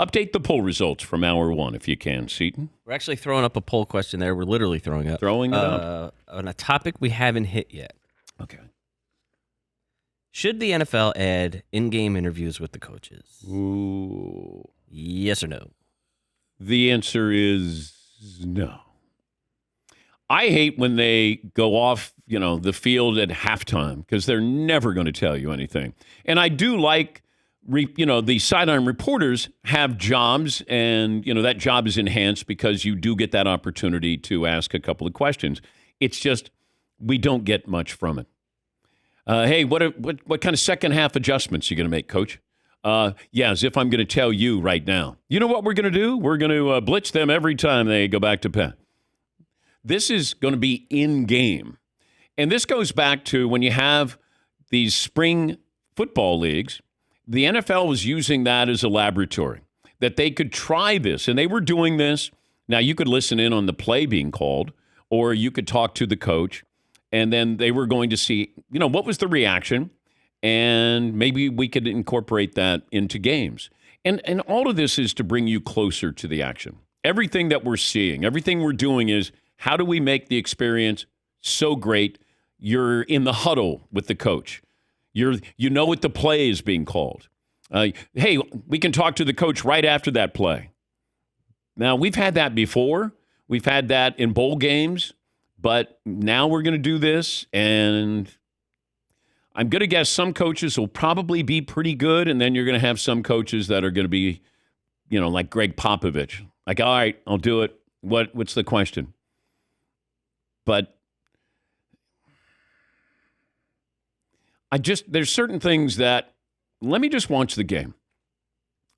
Update the poll results from hour one if you can, Seton. We're actually throwing up a poll question there. We're literally throwing it up on a topic we haven't hit yet. Okay. Should the NFL add in-game interviews with the coaches? Ooh. Yes or no? The answer is no. I hate when they go off, the field at halftime because they're never going to tell you anything. And I do like, the sideline reporters have jobs, and, that job is enhanced because you do get that opportunity to ask a couple of questions. It's just we don't get much from it. Hey, what kind of second half adjustments are you going to make, Coach? As if I'm going to tell you right now. You know what we're going to do? We're going to blitz them every time they go back to Penn. This is going to be in-game. And this goes back to when you have these spring football leagues, the NFL was using that as a laboratory, that they could try this. And they were doing this. Now, you could listen in on the play being called, or you could talk to the coach, and then they were going to see, what was the reaction, and maybe we could incorporate that into games. And all of this is to bring you closer to the action. Everything that we're seeing, everything we're doing is, how do we make the experience so great? You're in the huddle with the coach. You know what the play is being called. Hey, we can talk to the coach right after that play. Now, we've had that before. We've had that in bowl games. But now we're going to do this, and I'm going to guess some coaches will probably be pretty good, and then you're going to have some coaches that are going to be, like Greg Popovich. Like, all right, I'll do it. What's the question? But there's certain things that, let me just watch the game.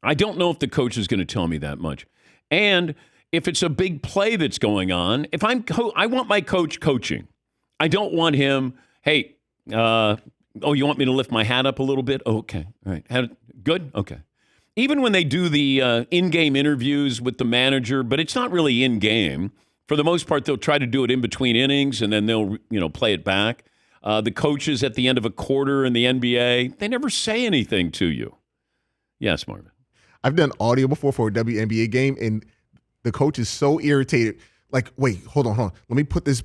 I don't know if the coach is going to tell me that much. And if it's a big play that's going on, if I want my coach coaching. I don't want him, hey, you want me to lift my hat up a little bit? Oh, okay, all right. Good? Okay. Even when they do the in-game interviews with the manager, but it's not really in-game. For the most part, they'll try to do it in between innings, and then they'll, play it back. The coaches at the end of a quarter in the NBA, they never say anything to you. Yes, Marvin. I've done audio before for a WNBA game, and the coach is so irritated. Like, wait, hold on. Let me put this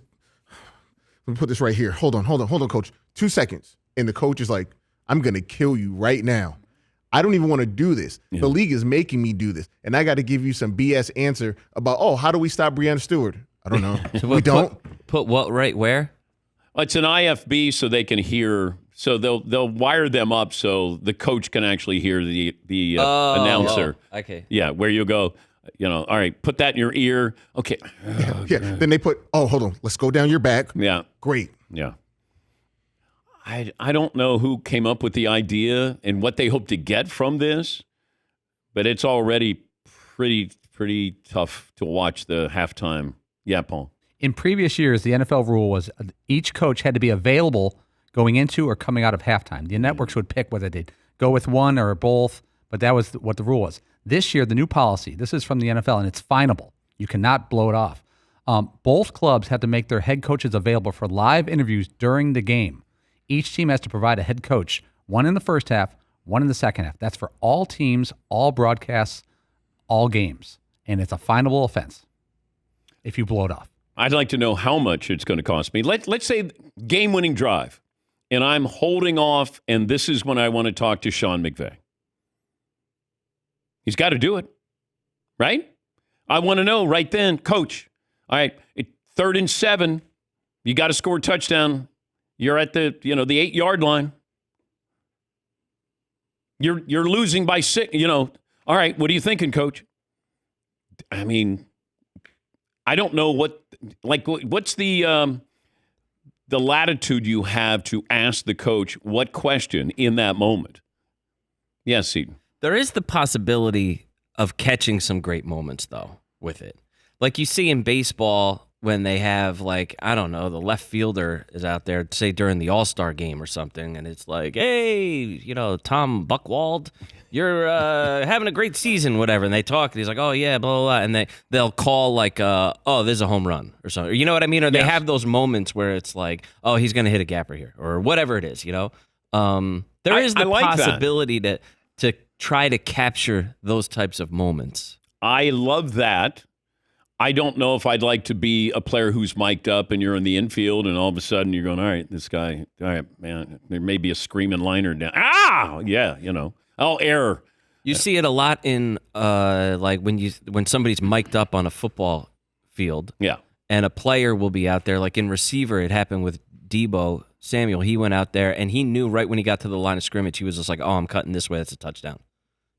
right here. Hold on, coach. 2 seconds. And the coach is like, I'm going to kill you right now. I don't even want to do this. Yeah. The league is making me do this. And I got to give you some BS answer about, how do we stop Breanna Stewart? I don't know. We don't. Put what right where? It's an IFB so they can hear. So they'll wire them up so the coach can actually hear the announcer. Oh, okay. Yeah, where you go, all right, put that in your ear. Okay. Yeah. Then they put, hold on, let's go down your back. Yeah. Great. Yeah. I don't know who came up with the idea and what they hope to get from this, but it's already pretty tough to watch the halftime. Yeah, Paul. In previous years, the NFL rule was each coach had to be available going into or coming out of halftime. The networks would pick whether they'd go with one or both, but that was what the rule was. This year, the new policy, this is from the NFL, and it's finable. You cannot blow it off. Both clubs have to make their head coaches available for live interviews during the game. Each team has to provide a head coach, one in the first half, one in the second half. That's for all teams, all broadcasts, all games. And it's a finable offense if you blow it off. I'd like to know how much it's going to cost me. Let's say game-winning drive, and I'm holding off, and this is when I want to talk to Sean McVay. He's got to do it, right? I want to know right then, Coach, all right, 3rd and 7, you got to score a touchdown. You're at the 8-yard line. You're losing by 6, All right, what are you thinking, Coach? I mean, I don't know what's the latitude you have to ask the coach what question in that moment. Yes, Seton. There is the possibility of catching some great moments, though, with it. Like you see in baseball when they have, I don't know, the left fielder is out there, say during the All-Star game or something, and it's like, hey, Tom Buchwald, you're having a great season, whatever. And they talk, and he's like, oh, yeah, blah, blah, blah. And they'll call there's a home run or something. You know what I mean? Or they have those moments where it's like, oh, he's going to hit a gapper here or whatever it is, There is the possibility to try to capture those types of moments. I love that. I don't know if I'd like to be a player who's mic'd up and you're in the infield and all of a sudden you're going, all right, this guy, all right, man, there may be a screaming liner down. Ah, yeah, I'll err. You see it a lot in like when somebody's mic'd up on a football field. Yeah. And a player will be out there. Like in receiver, it happened with Debo Samuel. He went out there and he knew right when he got to the line of scrimmage, he was just like, oh, I'm cutting this way. That's a touchdown.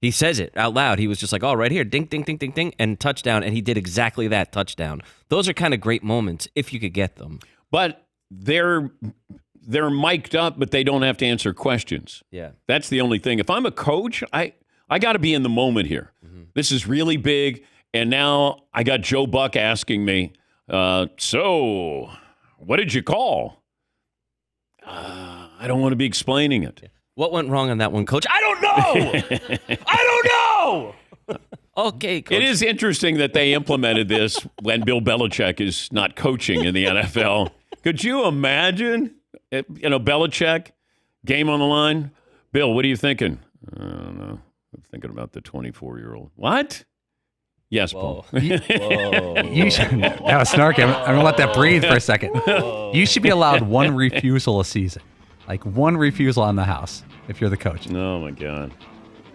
He says it out loud. He was just like, oh, right here, ding, ding, ding, ding, ding, and touchdown. And he did exactly that, touchdown. Those are kind of great moments if you could get them. But they're mic'd up, but they don't have to answer questions. Yeah. That's the only thing. If I'm a coach, I got to be in the moment here. Mm-hmm. This is really big. And now I got Joe Buck asking me, so what did you call? I don't want to be explaining it. What went wrong on that one, Coach? I don't know. I don't know. Okay, Coach. It is interesting that they implemented this when Bill Belichick is not coaching in the NFL. Could you imagine, Belichick, game on the line? Bill, what are you thinking? I don't know. I'm thinking about the 24-year-old. What? Yes, Whoa. Paul. You should, that was snarky. I'm going to let that breathe for a second. You should be allowed one refusal a season. Like one refusal on the house if you're the coach. Oh, my God.